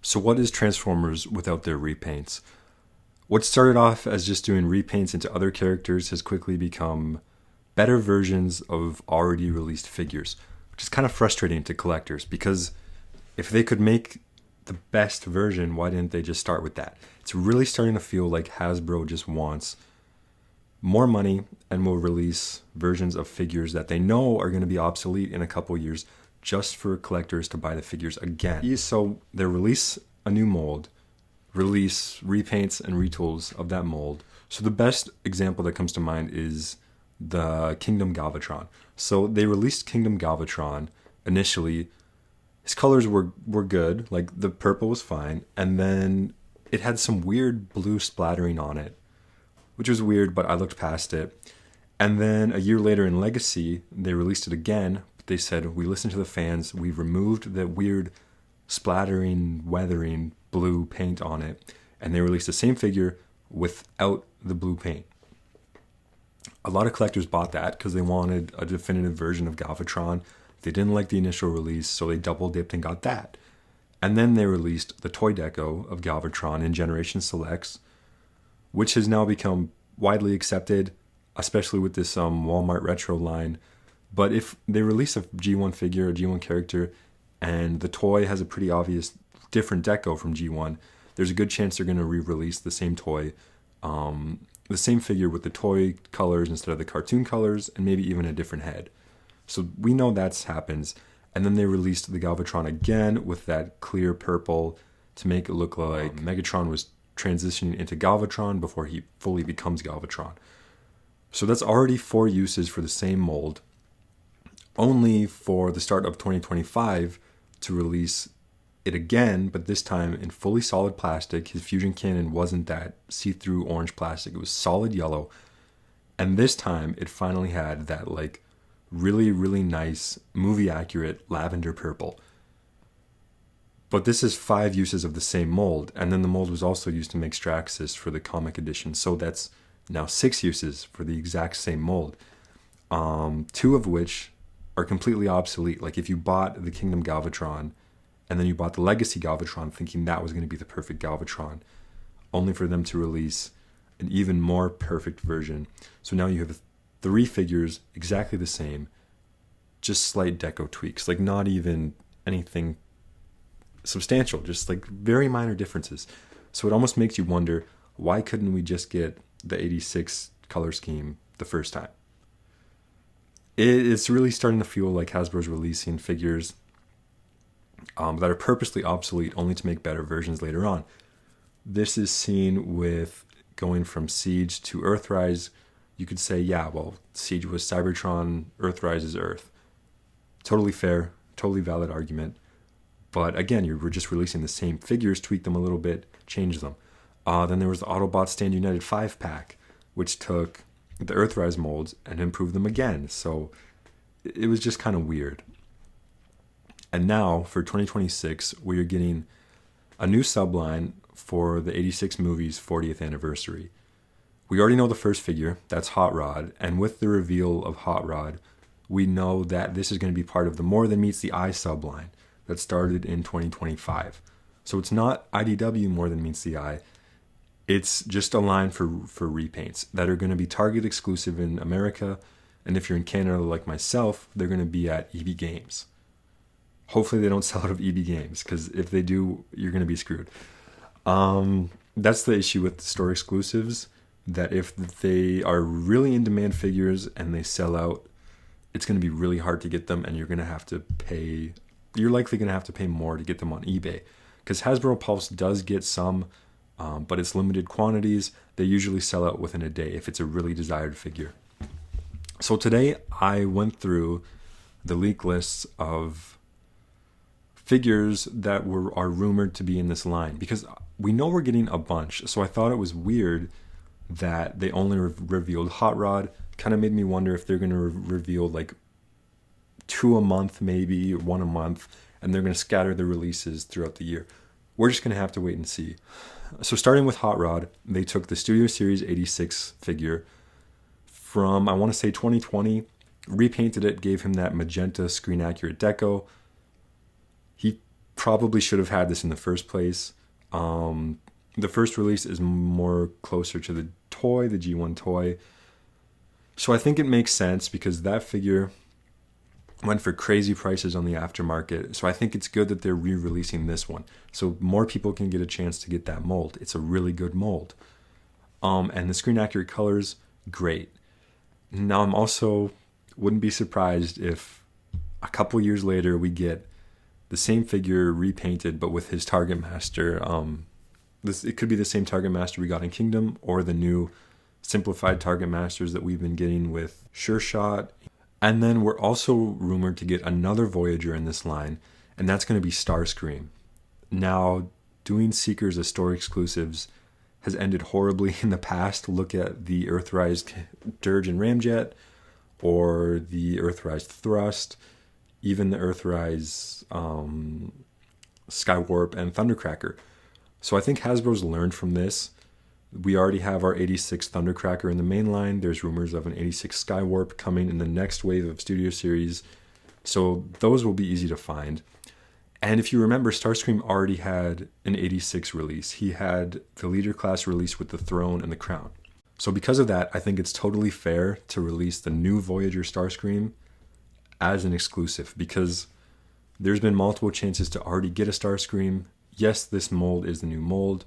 So what is Transformers without their repaints? What started off as just doing repaints into other characters has quickly become better versions of already released figures, which is kind of frustrating to collectors because if they could make the best version, why didn't they just start with that? It's really starting to feel like Hasbro just wants more money and will release versions of figures that they know are going to be obsolete in a couple years just for collectors to buy the figures again. So they release a new mold, release repaints and retools of that mold. So the best example that comes to mind is the Kingdom Galvatron. So they released Kingdom Galvatron initially. His colors were good, like the purple was fine, and then it had some weird blue splattering on it, which was weird, but I looked past it. And then a year later in Legacy, they released it again. But they said, we listened to the fans, we removed the weird splattering, weathering blue paint on it, and they released the same figure without the blue paint. A lot of collectors bought that because they wanted a definitive version of Galvatron. They didn't like the initial release, so they double dipped and got that. And then they released the toy deco of Galvatron in Generation Selects, which has now become widely accepted, especially with this Walmart retro line. But if they release a G1 figure, a G1 character, and the toy has a pretty obvious different deco from G1, there's a good chance they're going to re-release the same toy, the same figure with the toy colors instead of the cartoon colors, and maybe even a different head. So we know that happens. And then they released the Galvatron again with that clear purple to make it look like Megatron was transitioning into Galvatron before he fully becomes Galvatron. So that's already 4 uses for the same mold, only for the start of 2025 to release it again, but this time in fully solid plastic. His fusion cannon wasn't that see-through orange plastic, it was solid yellow. And this time it finally had that like really, really nice movie accurate lavender purple. But this is 5 uses of the same mold, and then the mold was also used to make Straxus for the comic edition, so that's now 6 uses for the exact same mold. 2 of which are completely obsolete. Like if you bought the Kingdom Galvatron and then you bought the Legacy Galvatron thinking that was going to be the perfect Galvatron, only for them to release an even more perfect version. So now you have 3 figures exactly the same, just slight deco tweaks, like not even anything substantial, just like very minor differences. So it almost makes you wonder, why couldn't we just get the 86 color scheme the first time? It's really starting to feel like Hasbro's releasing figures that are purposely obsolete only to make better versions later on. This is seen with going from Siege to Earthrise. You could say, yeah, well, Siege was Cybertron, Earthrise is Earth. Totally fair, totally valid argument. But again, you were just releasing the same figures, tweak them a little bit, change them. Then there was the Autobots Stand United 5-pack, which took the Earthrise molds and improved them again. So it was just kind of weird. And now, for 2026, we are getting a new subline for the 86 movie's 40th anniversary. We already know the first figure, that's Hot Rod, and with the reveal of Hot Rod, we know that this is going to be part of the More Than Meets the Eye subline that started in 2025. So it's not IDW More Than Meets the Eye, it's just a line for repaints that are going to be Target exclusive in America, and if you're in Canada like myself, they're going to be at EB Games. Hopefully they don't sell out of EB Games, because if they do, you're going to be screwed. That's the issue with the store exclusives, that if they are really in demand figures and they sell out, it's going to be really hard to get them, and you're likely going to have to pay more to get them on eBay. Because Hasbro Pulse does get some, but it's limited quantities. They usually sell out within a day if it's a really desired figure. So today I went through the leak lists of figures that are rumored to be in this line, because we know we're getting a bunch. So I thought it was weird that they only revealed Hot Rod. Kind of made me wonder if they're going to reveal like 2 a month, maybe 1 a month, and they're going to scatter the releases throughout the year. We're just going to have to wait and see. So starting with Hot Rod, they took the Studio Series 86 figure from, I want to say 2020, repainted it, gave him that magenta screen accurate deco. He probably should have had this in the first place. The first release is more closer to the toy, the G1 toy. So I think it makes sense because that figure went for crazy prices on the aftermarket. So I think it's good that they're re-releasing this one, so more people can get a chance to get that mold. It's a really good mold. And the screen accurate colors, great. Now I'm also wouldn't be surprised if a couple years later we get the same figure repainted but with his Target Master. It could be the same Target Master we got in Kingdom, or the new simplified Target Masters that we've been getting with Sure Shot. And then we're also rumored to get another Voyager in this line, and that's going to be Starscream. Now, doing Seekers as store exclusives has ended horribly in the past. Look at the Earthrise Dirge and Ramjet, or the Earthrise Thrust, even the Earthrise Skywarp and Thundercracker. So I think Hasbro's learned from this. We already have our 86 Thundercracker in the main line. There's rumors of an 86 Skywarp coming in the next wave of Studio Series. So those will be easy to find. And if you remember, Starscream already had an 86 release. He had the Leader Class release with the Throne and the Crown. So because of that, I think it's totally fair to release the new Voyager Starscream as an exclusive, because there's been multiple chances to already get a Starscream. Yes, this mold is the new mold,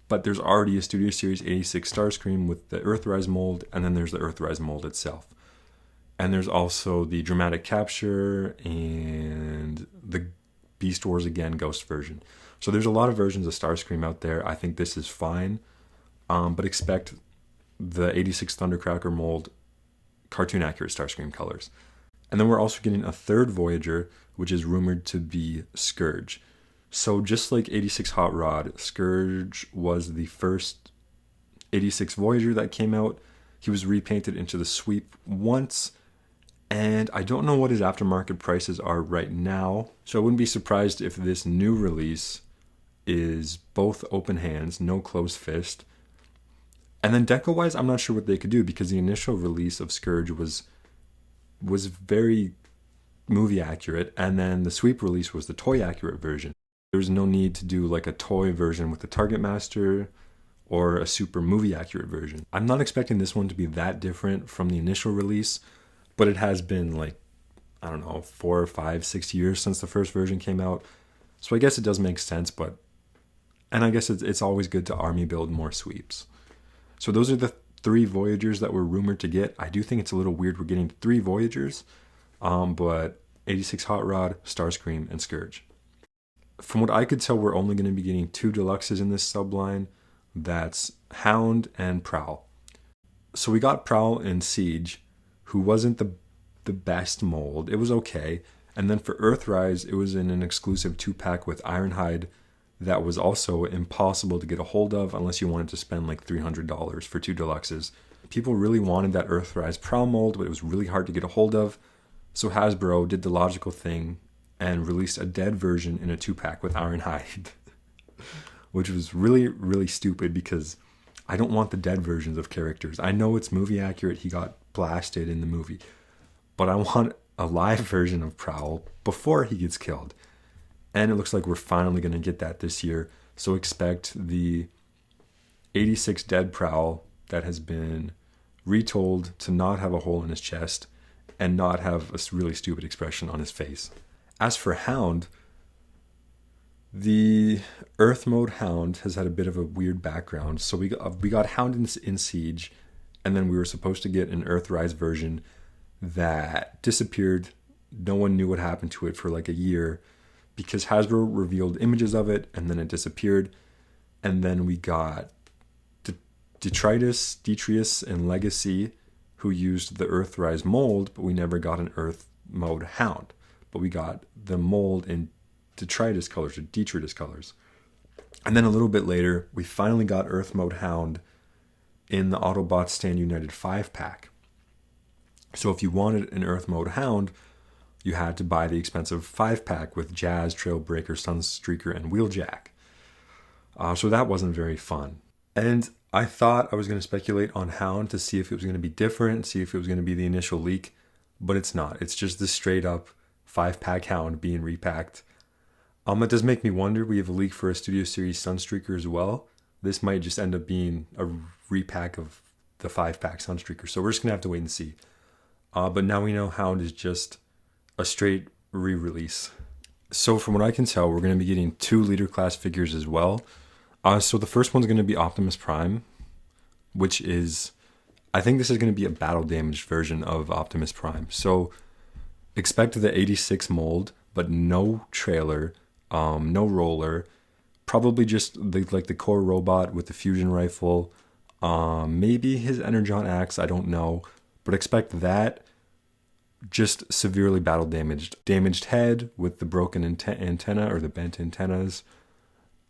but there's already a Studio Series 86 Starscream with the Earthrise mold, and then there's the Earthrise mold itself. And there's also the Dramatic Capture and the Beast Wars Again Ghost version. So there's a lot of versions of Starscream out there. I think this is fine, but expect the 86 Thundercracker mold cartoon accurate Starscream colors. And then we're also getting a third Voyager, which is rumored to be Scourge. So just like 86 Hot Rod, Scourge was the first 86 Voyager that came out. He was repainted into the sweep once, and I don't know what his aftermarket prices are right now. So I wouldn't be surprised if this new release is both open hands, no closed fist. And then deco-wise, I'm not sure what they could do, because the initial release of Scourge was very movie accurate, and then the sweep release was the toy accurate version. There was no need to do like a toy version with the Target Master or a super movie accurate version. I'm not expecting this one to be that different from the initial release, but it has been like, I don't know, 4, 5, 6 years since the first version came out. So I guess it does make sense, and I guess it's always good to army build more sweeps. So those are the 3 Voyagers that we're rumored to get. I do think it's a little weird we're getting 3 Voyagers, but 86 Hot Rod, Starscream, and Scourge. From what I could tell, we're only going to be getting 2 Deluxes in this subline. That's Hound and Prowl. So we got Prowl in Siege, who wasn't the best mold. It was okay. And then for Earthrise, it was in an exclusive 2-pack with Ironhide that was also impossible to get a hold of unless you wanted to spend like $300 for 2 Deluxes. People really wanted that Earthrise Prowl mold, but it was really hard to get a hold of. So Hasbro did the logical thing and released a dead version in a 2-pack with Ironhide, which was really, really stupid, because I don't want the dead versions of characters. I know it's movie accurate, he got blasted in the movie, but I want a live version of Prowl before he gets killed. And it looks like we're finally going to get that this year. So expect the 86 dead Prowl that has been retold to not have a hole in his chest and not have a really stupid expression on his face. As for Hound, the Earth mode Hound has had a bit of a weird background. So we got Hound in Siege, and then we were supposed to get an Earthrise version that disappeared. No one knew what happened to it for like a year, because Hasbro revealed images of it and then it disappeared. And then we got Detritus, and Legacy, who used the Earthrise mold, but we never got an Earth mode Hound. But we got the mold in Detritus colors, or Detritus colors. And then a little bit later, we finally got Earth mode Hound in the Autobots Stand United 5-pack. So if you wanted an Earth mode Hound, you had to buy the expensive 5-pack with Jazz, Trailbreaker, Sunstreaker, and Wheeljack. So that wasn't very fun. And I thought I was going to speculate on Hound to see if it was going to be different, see if it was going to be the initial leak, but it's not. It's just the straight up 5-pack Hound being repacked. It does make me wonder. We have a leak for a Studio Series Sunstreaker as well. This might just end up being a repack of the 5-pack Sunstreaker. So we're just going to have to wait and see. But now we know Hound is just a straight re-release. So from what I can tell, we're going to be getting 2 leader class figures as well. So the first one's going to be Optimus Prime, which is, I think this is going to be a battle damaged version of Optimus Prime. So expect the 86 mold, but no trailer, no roller, probably just the core robot with the fusion rifle, maybe his Energon axe, I don't know, but expect that. Just severely battle damaged head with the broken antenna or the bent antennas,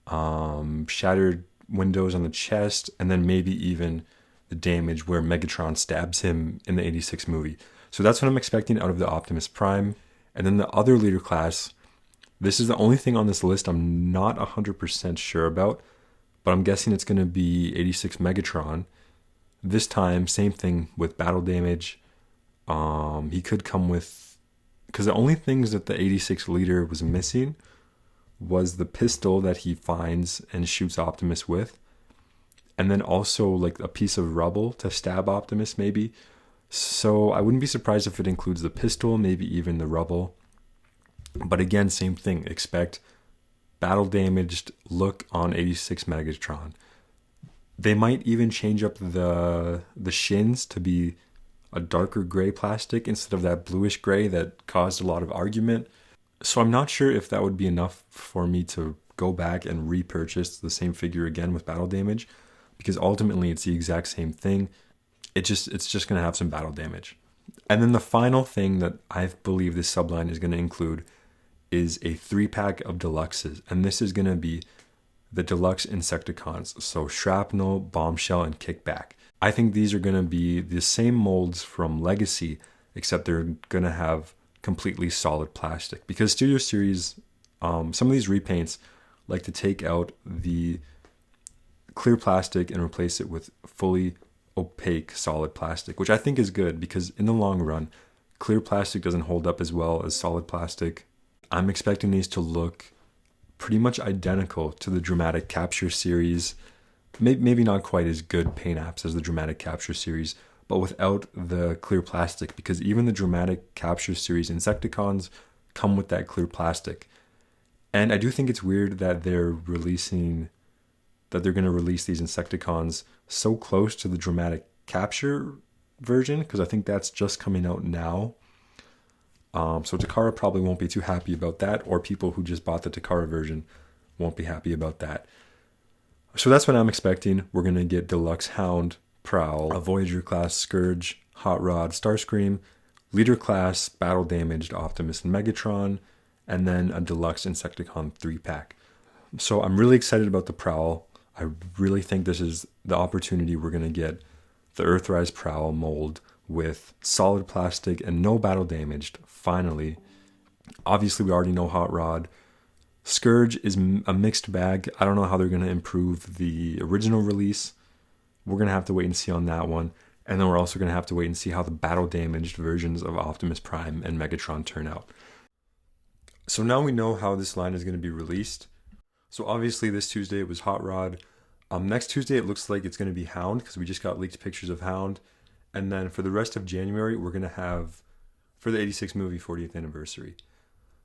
shattered windows on the chest, and then maybe even the damage where Megatron stabs him in the 86 movie. So that's what I'm expecting out of the Optimus Prime. And then the other leader class, this is the only thing on this list I'm not 100% sure about, but I'm guessing it's going to be 86 Megatron. This time, same thing with battle damage. He could come with, because the only things that the 86 leader was missing was the pistol that he finds and shoots Optimus with, and then also like a piece of rubble to stab Optimus maybe. So I wouldn't be surprised if it includes the pistol, maybe even the rubble. But again, same thing, expect battle damaged look on 86 Megatron. They might even change up the shins to be a darker gray plastic instead of that bluish gray that caused a lot of argument. So I'm not sure if that would be enough for me to go back and repurchase the same figure again with battle damage, because ultimately it's the exact same thing. It's just going to have some battle damage. And then the final thing that I believe this subline is going to include is a 3-pack of Deluxes. And this is going to be the Deluxe Insecticons. So Shrapnel, Bombshell, and Kickback. I think these are going to be the same molds from Legacy, except they're going to have completely solid plastic. Because Studio Series, some of these repaints like to take out the clear plastic and replace it with fully opaque solid plastic, which I think is good because in the long run, clear plastic doesn't hold up as well as solid plastic. I'm expecting these to look pretty much identical to the Dramatic Capture series. Maybe not quite as good paint apps as the Dramatic Capture series, but without the clear plastic, because even the Dramatic Capture series Insecticons come with that clear plastic. And I do think it's weird that they're going to release these Insecticons so close to the Dramatic Capture version, because I think that's just coming out now. So Takara probably won't be too happy about that, or people who just bought the Takara version won't be happy about that. So that's what I'm expecting. We're going to get Deluxe Hound, Prowl, a Voyager class Scourge, Hot Rod, Starscream, Leader class Battle Damaged Optimus and Megatron, and then a Deluxe Insecticon 3-pack. So I'm really excited about the Prowl. I really think this is the opportunity we're going to get the Earthrise Prowl mold with solid plastic and no battle damaged, finally. Obviously, we already know Hot Rod. Scourge is a mixed bag. I don't know how they're going to improve the original release. We're going to have to wait and see on that one. And then we're also going to have to wait and see how the battle damaged versions of Optimus Prime and Megatron turn out. So now we know how this line is going to be released. So obviously this Tuesday it was Hot Rod. Next Tuesday it looks like it's going to be Hound, because we just got leaked pictures of Hound. And then for the rest of January, we're going to have, for the 86 movie 40th anniversary.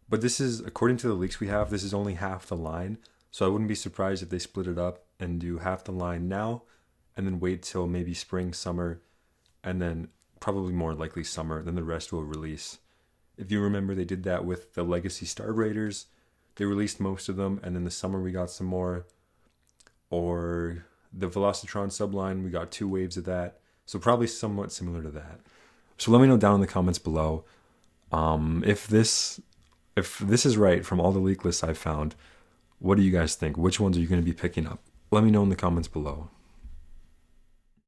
But this is, according to the leaks we have, this is only half the line. So I wouldn't be surprised if they split it up and do half the line now, and then wait till maybe spring, summer, and then probably more likely summer, then the rest will release. If you remember, they did that with the Legacy Star Raiders. They released most of them, and in the summer we got some more. Or the Velocitron subline, we got 2 waves of that. So probably somewhat similar to that. So let me know down in the comments below if this is right from all the leak lists I've found. What do you guys think? Which ones are you going to be picking up? Let me know in the comments below.